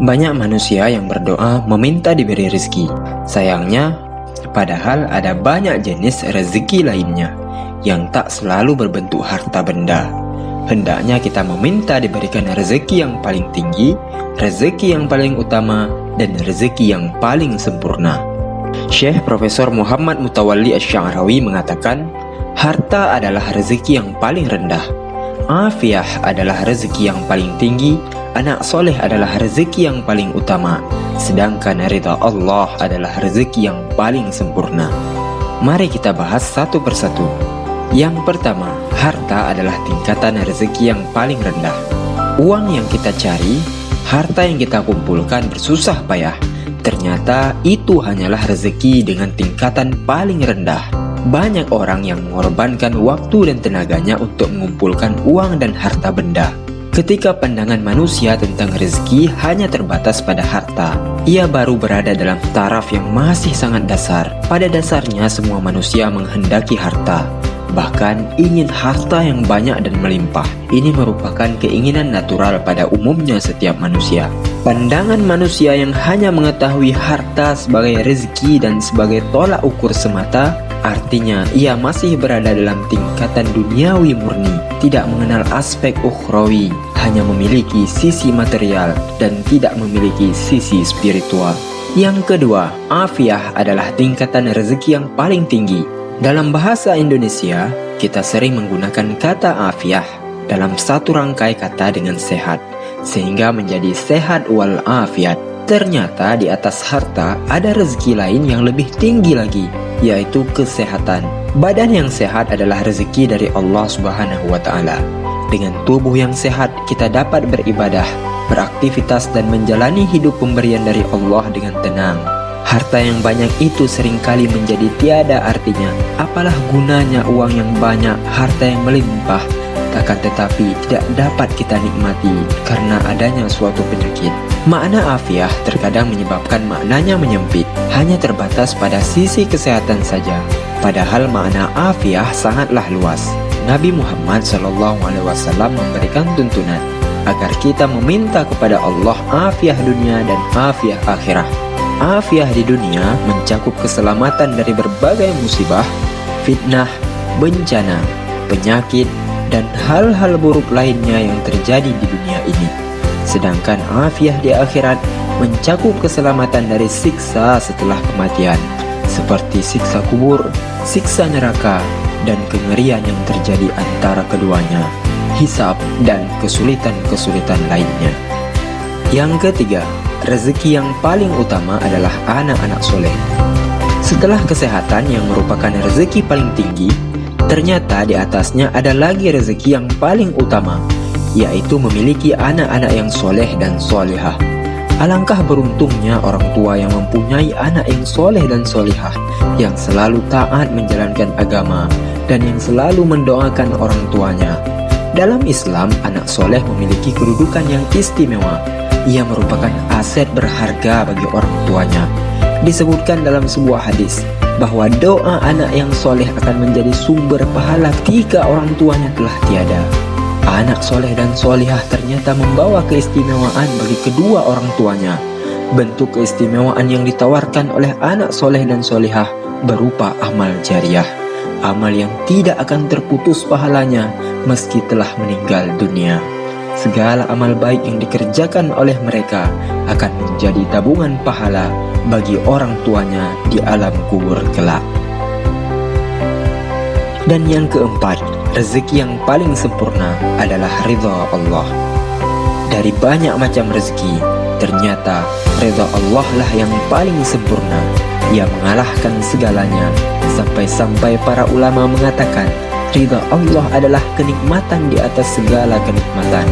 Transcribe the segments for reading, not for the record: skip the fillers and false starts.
Banyak manusia yang berdoa meminta diberi rezeki. Sayangnya, padahal ada banyak jenis rezeki lainnya yang tak selalu berbentuk harta benda. Hendaknya kita meminta diberikan rezeki yang paling tinggi, rezeki yang paling utama, dan rezeki yang paling sempurna. Syekh Profesor Muhammad Mutawalli Asy-Sya'rawi mengatakan, harta adalah rezeki yang paling rendah, afiah adalah rezeki yang paling tinggi, anak soleh adalah rezeki yang paling utama, sedangkan ridha Allah adalah rezeki yang paling sempurna. Mari kita bahas satu persatu. Yang pertama, harta adalah tingkatan rezeki yang paling rendah. Uang yang kita cari, harta yang kita kumpulkan bersusah payah, ternyata itu hanyalah rezeki dengan tingkatan paling rendah. Banyak orang yang mengorbankan waktu dan tenaganya untuk mengumpulkan uang dan harta benda. Ketika pandangan manusia tentang rezeki hanya terbatas pada harta, ia baru berada dalam taraf yang masih sangat dasar. Pada dasarnya semua manusia menghendaki harta, bahkan ingin harta yang banyak dan melimpah. Ini merupakan keinginan natural pada umumnya setiap manusia. Pandangan manusia yang hanya mengetahui harta sebagai rezeki dan sebagai tolak ukur semata, artinya ia masih berada dalam tingkatan duniawi murni, tidak mengenal aspek ukhrawi, hanya memiliki sisi material dan tidak memiliki sisi spiritual. Yang kedua, afiah adalah tingkatan rezeki yang paling tinggi. Dalam bahasa Indonesia, kita sering menggunakan kata afiah dalam satu rangkai kata dengan sehat, sehingga menjadi sehat wal afiat. Ternyata di atas harta ada rezeki lain yang lebih tinggi lagi, yaitu kesehatan. Badan yang sehat adalah rezeki dari Allah Subhanahu wa Ta'ala. Dengan tubuh yang sehat, kita dapat beribadah, beraktivitas, dan menjalani hidup pemberian dari Allah dengan tenang. Harta yang banyak itu seringkali menjadi tiada artinya. Apalah gunanya uang yang banyak, harta yang melimpah, akan tetapi tidak dapat kita nikmati karena adanya suatu penyakit. Makna afiah terkadang menyebabkan maknanya menyempit, hanya terbatas pada sisi kesehatan saja. Padahal makna afiah sangatlah luas. Nabi Muhammad SAW memberikan tuntunan agar kita meminta kepada Allah afiah dunia dan afiah akhirah. Afiah di dunia mencakup keselamatan dari berbagai musibah, fitnah, bencana, penyakit, dan hal-hal buruk lainnya yang terjadi di dunia ini. Sedangkan afiah di akhirat mencakup keselamatan dari siksa setelah kematian, seperti siksa kubur, siksa neraka, dan kengerian yang terjadi antara keduanya, hisab, dan kesulitan-kesulitan lainnya. Yang ketiga, rezeki yang paling utama adalah anak-anak soleh. Setelah kesehatan yang merupakan rezeki paling tinggi, ternyata di atasnya ada lagi rezeki yang paling utama, yaitu memiliki anak-anak yang soleh dan solihah. Alangkah beruntungnya orang tua yang mempunyai anak yang soleh dan solihah, yang selalu taat menjalankan agama, dan yang selalu mendoakan orang tuanya. Dalam Islam, anak soleh memiliki kedudukan yang istimewa. Ia merupakan aset berharga bagi orang tuanya. Disebutkan dalam sebuah hadis bahwa doa anak yang soleh akan menjadi sumber pahala ketika orang tuanya telah tiada. Anak soleh dan solihah ternyata membawa keistimewaan bagi kedua orang tuanya. Bentuk keistimewaan yang ditawarkan oleh anak soleh dan solihah berupa amal jariah, amal yang tidak akan terputus pahalanya meski telah meninggal dunia. Segala amal baik yang dikerjakan oleh mereka akan menjadi tabungan pahala bagi orang tuanya di alam kubur kelak. Dan yang keempat, rezeki yang paling sempurna adalah ridha Allah. Dari banyak macam rezeki, ternyata ridha Allah lah yang paling sempurna. Ia mengalahkan segalanya, sampai-sampai para ulama mengatakan ridha Allah adalah kenikmatan di atas segala kenikmatan.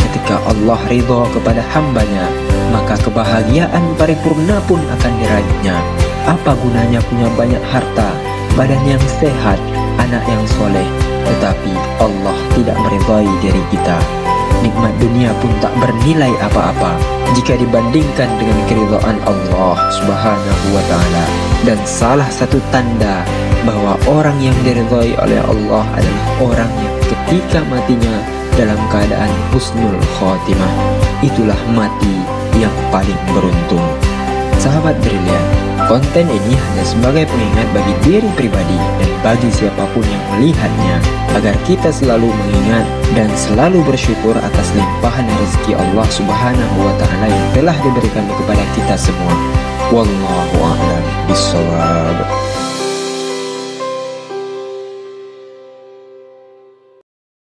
Ketika Allah ridha kepada hambanya, maka kebahagiaan paripurna pun akan diraihnya. Apa gunanya punya banyak harta, badan yang sehat, anak yang soleh, tetapi Allah tidak meridai diri kita? Nikmat dunia pun tak bernilai apa-apa jika dibandingkan dengan keridhaan Allah Subhanahu wa Ta'ala. Dan salah satu tanda bahwa orang yang diridhai oleh Allah adalah orang yang ketika matinya dalam keadaan husnul khotimah. Itulah mati yang paling beruntung. Sahabat brilian, konten ini hanya sebagai pengingat bagi diri pribadi dan bagi siapapun yang melihatnya, agar kita selalu mengingat dan selalu bersyukur atas limpahan rezeki Allah Subhanahu wa Ta'ala yang telah diberikan kepada kita semua. Wallahu a'lam bishawab.